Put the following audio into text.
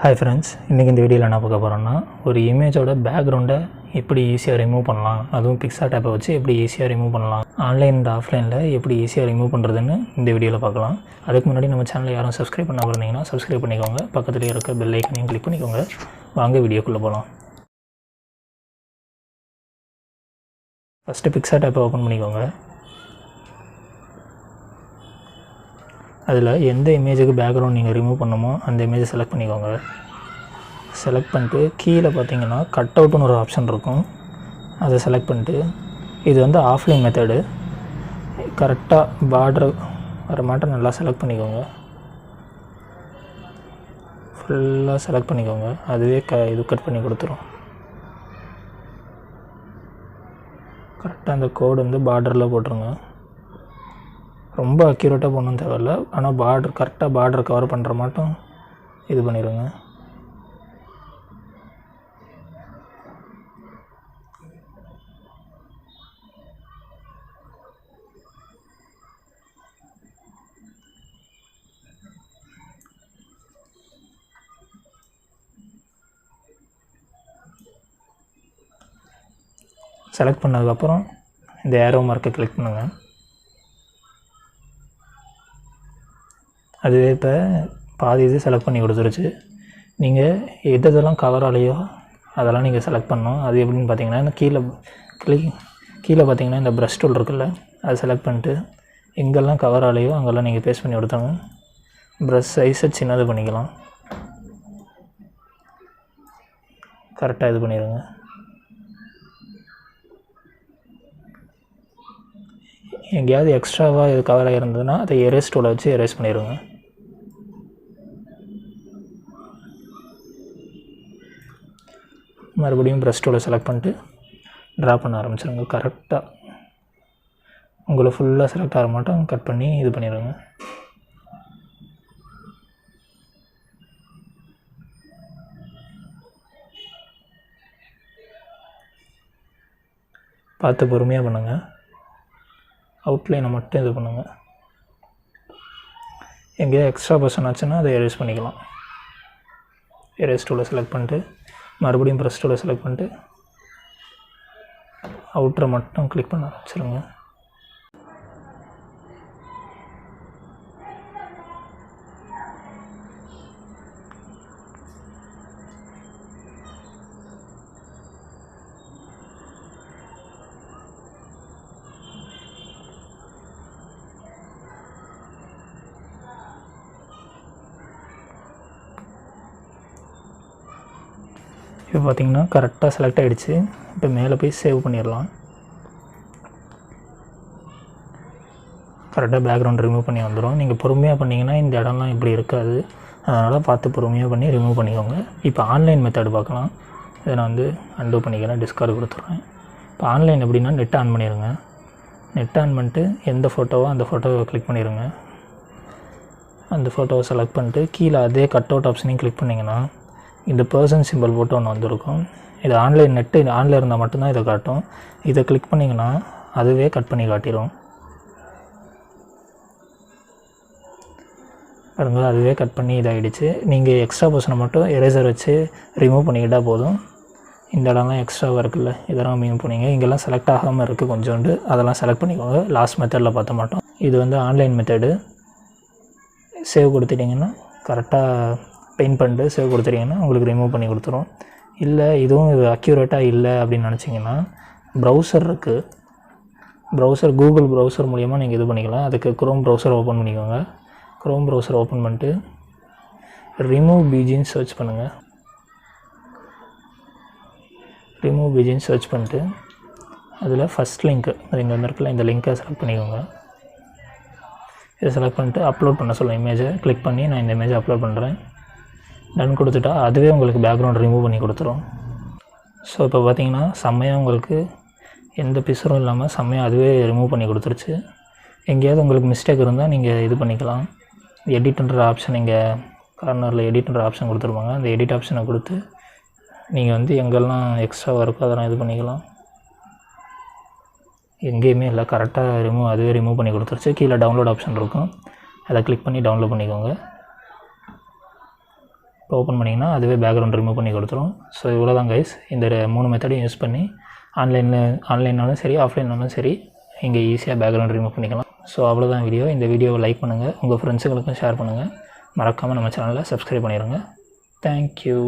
Hi friends, இன்றைக்கி இந்த வீடியோவில் என்ன பார்க்க போகிறோன்னா ஒரு இமேஜோட பேக்ரவுண்டை எப்படி ஈஸியாக ரிமூவ் பண்ணலாம், அதுவும் PicsArt ஆப்பை வச்சு எப்படி ஈஸியாக ரிமூவ் பண்ணலாம், ஆன்லைன் அண்ட் ஆஃப்லைனில் எப்படி ஈஸியாக ரிமூவ் பண்ணுறதுன்னு இந்த வீடியோவில் பார்க்கலாம். அதுக்கு முன்னாடி நம்ம சேனலை யாரும் சப்ஸ்கிரைப் பண்ணாமல் இருந்தீங்கன்னா சப்ஸ்கிரைப் பண்ணிக்கோங்க, பக்கத்துலேயே இருக்க பெல் ஐக்கனையும் கிளிக் பண்ணிக்கோங்க. வாங்க வீடியோக்குள்ளே போகலாம். ஃபஸ்ட்டு PicsArt ஆப்பை ஓப்பன் பண்ணிக்கோங்க. அதில் எந்த இமேஜுக்கு பேக்ரவுண்ட் நீங்கள் ரிமூவ் பண்ணணுமோ அந்த இமேஜை செலக்ட் பண்ணிக்கோங்க. செலக்ட் பண்ணிட்டு கீழே பார்த்தீங்கன்னா கட் அவுட்னு ஒரு ஆப்ஷன் இருக்கும், அதை செலக்ட் பண்ணிட்டு இது வந்து ஆஃப்லைன் மெத்தடு. கரெக்டாக பார்டர் வர மாட்டம் நல்லா செலக்ட் பண்ணிக்கோங்க, ஃபுல்லாக செலக்ட் பண்ணிக்கோங்க. அதுவே இது கட் பண்ணி கொடுத்துரும். கரெக்டாக அந்த கோடு வந்து பார்டரில் போட்டுருங்க. ரொம்ப அக்யூரேட்டாக போடணும்னு தேவையில்ல, ஆனால் கரெக்டாக பார்டர் கவர் பண்ணுற மாட்டம் இது பண்ணிடுங்க. செலக்ட் பண்ணதுக்கப்புறம் இந்த ஏரோ மார்க்கை கிளிக் பண்ணுங்கள். அதுவே இப்போ பாதி இது செலக்ட் பண்ணி கொடுத்துருச்சு. நீங்கள் எதெல்லாம் கவர் ஆலையோ அதெல்லாம் நீங்கள் செலக்ட் பண்ணணும். அது எப்படின்னு பார்த்தீங்கன்னா இந்த கீழே பார்த்தீங்கன்னா இந்த ப்ரஷ் டூல் இருக்குல்ல, அதை செலக்ட் பண்ணிட்டு எங்கெல்லாம் கவர் ஆலையோ அங்கெல்லாம் நீங்கள் பேஸ்ட் பண்ணி கொடுத்தாங்க. ப்ரஷ் சைஸை சின்னது பண்ணிக்கலாம், கரெக்டாக இது பண்ணிடுங்க. எங்கேயாவது எக்ஸ்ட்ராவாக இது கவர் ஆகிருந்ததுன்னா அதை எரேஸ் டூலை வச்சு எரேஸ் பண்ணிடுங்க. மறுபடியும் ப்ரஷ் டூலை செலக்ட் பண்ணிட்டு ட்ரா பண்ண ஆரம்பிச்சிருங்க. கரெக்டாக உங்களை ஃபுல்லாக செலக்ட் ஆக மாட்டோம், கட் பண்ணி இது பண்ணிடுங்க. பார்த்து பொறுமையாக பண்ணுங்கள். அவுட்லைனை மட்டும் இது பண்ணுங்கள். எங்கேயாவது எக்ஸ்ட்ரா பர்சன் ஆச்சுன்னா அதை எரேஸ் பண்ணிக்கலாம். எரேஸ் டூலை செலக்ட் பண்ணிட்டு மறுபடியும் ப்ரஷ் டூலை செலக்ட் பண்ணிட்டு அவுட்டரை மட்டும் கிளிக் பண்ண ஆரம்பிச்சிருங்க. இப்போ பார்த்திங்கன்னா கரெக்டாக செலக்ட் ஆகிடுச்சு. இப்போ மேலே போய் சேவ் பண்ணிடலாம். கரெக்டாக பேக்ரவுண்ட் ரிமூவ் பண்ணி வந்துடும். நீங்கள் பொறுமையாக பண்ணிங்கன்னா இந்த இடம்லாம் இப்படி இருக்காது, அதனால் பார்த்து பொறுமையாக பண்ணி ரிமூவ் பண்ணிக்கோங்க. இப்போ ஆன்லைன் மெத்தட் பார்க்கலாம். இதை நான் வந்து அன்டூ பண்ணிக்கிறேன், டிஸ்கார்டு கொடுத்துட்றேன். இப்போ ஆன்லைன் எப்படின்னா நெட் ஆன் பண்ணிடுங்க. நெட் ஆன் பண்ணிட்டு எந்த ஃபோட்டோவோ அந்த ஃபோட்டோவை கிளிக் பண்ணிடுங்க. அந்த ஃபோட்டோவை செலக்ட் பண்ணிட்டு கீழே அதே கட் அவுட் ஆப்ஷனையும் கிளிக் பண்ணிங்கன்னா இந்த பர்சன் சிம்பிள் போட்டு ஒன்று வந்திருக்கும். இது ஆன்லைன் நெட்டு, இது ஆன்லைன் இருந்தால் மட்டும்தான் இதை காட்டும். இதை கிளிக் பண்ணிங்கன்னா அதுவே கட் பண்ணி காட்டிடும். பாருங்கள், அதுவே கட் பண்ணி இதாகிடுச்சு. நீங்கள் எக்ஸ்ட்ரா பர்சனை மட்டும் எரேசர் வச்சு ரிமூவ் பண்ணிக்கிட்டால் போதும். இந்த இடம்லாம் எக்ஸ்ட்ராவாக இருக்குல்ல, இதெல்லாம் ரிமூவ் பண்ணிங்க. இங்கெல்லாம் செலக்ட் ஆகாமல் இருக்குது கொஞ்சோண்டு, அதெல்லாம் செலக்ட் பண்ணிக்கோங்க. லாஸ்ட் மெத்தடில் பார்த்த மாட்டோம். இது வந்து ஆன்லைன் மெத்தடு. சேவ் கொடுத்துட்டிங்கன்னா கரெக்டாக பெயிண்ட் பண்ணிட்டு சேவ் கொடுத்துட்டிங்கன்னா உங்களுக்கு ரிமூவ் பண்ணி கொடுத்துரும். இல்லை இதுவும் இது அக்யூரேட்டாக இல்லை அப்படின்னு நினச்சிங்கன்னா ப்ரௌசர் இருக்குது. கூகுள் ப்ரௌசர் மூலிமா நீங்கள் இது பண்ணிக்கலாம். அதுக்கு க்ரோம் ப்ரௌசர் ஓப்பன் பண்ணிக்கோங்க. க்ரோம் ப்ரௌசர் ஓப்பன் பண்ணிட்டு ரிமூவ் பிஜின்னு சர்ச் பண்ணுங்கள். ரிமூவ் பிஜின்னு சர்ச் பண்ணிட்டு அதில் ஃபஸ்ட் லிங்க்கு இங்கே வந்துருக்குல்ல, இந்த லிங்க்கை செலக்ட் பண்ணிக்கோங்க. இதை செலக்ட் பண்ணிட்டு அப்லோட் பண்ண சொல்லுங்கள். இமேஜை கிளிக் பண்ணி நான் இந்த இமேஜை அப்லோட் பண்ணுறேன். டன் கொடுத்துட்டா அதுவே உங்களுக்கு பேக்ரவுண்ட் ரிமூவ் பண்ணி கொடுத்துரும். ஸோ இப்போ பார்த்தீங்கன்னா செம்மையாக உங்களுக்கு எந்த பிசரும் இல்லாமல் செம்மையாக அதுவே ரிமூவ் பண்ணி கொடுத்துருச்சு. எங்கேயாவது உங்களுக்கு மிஸ்டேக் இருந்தால் நீங்கள் இது பண்ணிக்கலாம். எடிட்ன்ற ஆப்ஷன் இங்கே கார்னரில் எடிட்ன்ற ஆப்ஷன் கொடுத்துருப்பாங்க. அந்த எடிட் ஆப்ஷனை கொடுத்து நீங்கள் வந்து எங்கெல்லாம் எக்ஸ்ட்ராவாக இருக்கோ அதெல்லாம் இது பண்ணிக்கலாம். எங்கேயுமே இல்லை, கரெக்டாக அதுவே ரிமூவ் பண்ணி கொடுத்துருச்சு. கீழே டவுன்லோட் ஆப்ஷன் இருக்கும், அதை கிளிக் பண்ணி டவுன்லோட் பண்ணிக்கோங்க. இப்போ ஓப்பன் பண்ணிங்கன்னா அதுவே பேக்ரவுண்ட் ரிமூவ் பண்ணி கொடுத்துரும். ஸோ இவ்வளோ தான் கைஸ். இந்த 3 மெத்தடையும் யூஸ் பண்ணி ஆன்லைன்னாலும் சரி ஆஃப்லைன்னாலும் சரி இங்கே ஈஸியாக பேக்ரவுண்ட் ரிமூவ் பண்ணிக்கலாம். ஸோ அவ்வளோதான் வீடியோ. இந்த வீடியோவை லைக் பண்ணுங்கள், உங்கள் ஃப்ரெண்ட்ஸுங்களுக்கும் ஷேர் பண்ணுங்கள், மறக்காமல் நம்ம சேனலை சப்ஸ்கிரைப் பண்ணிடுங்க. தேங்க்யூ.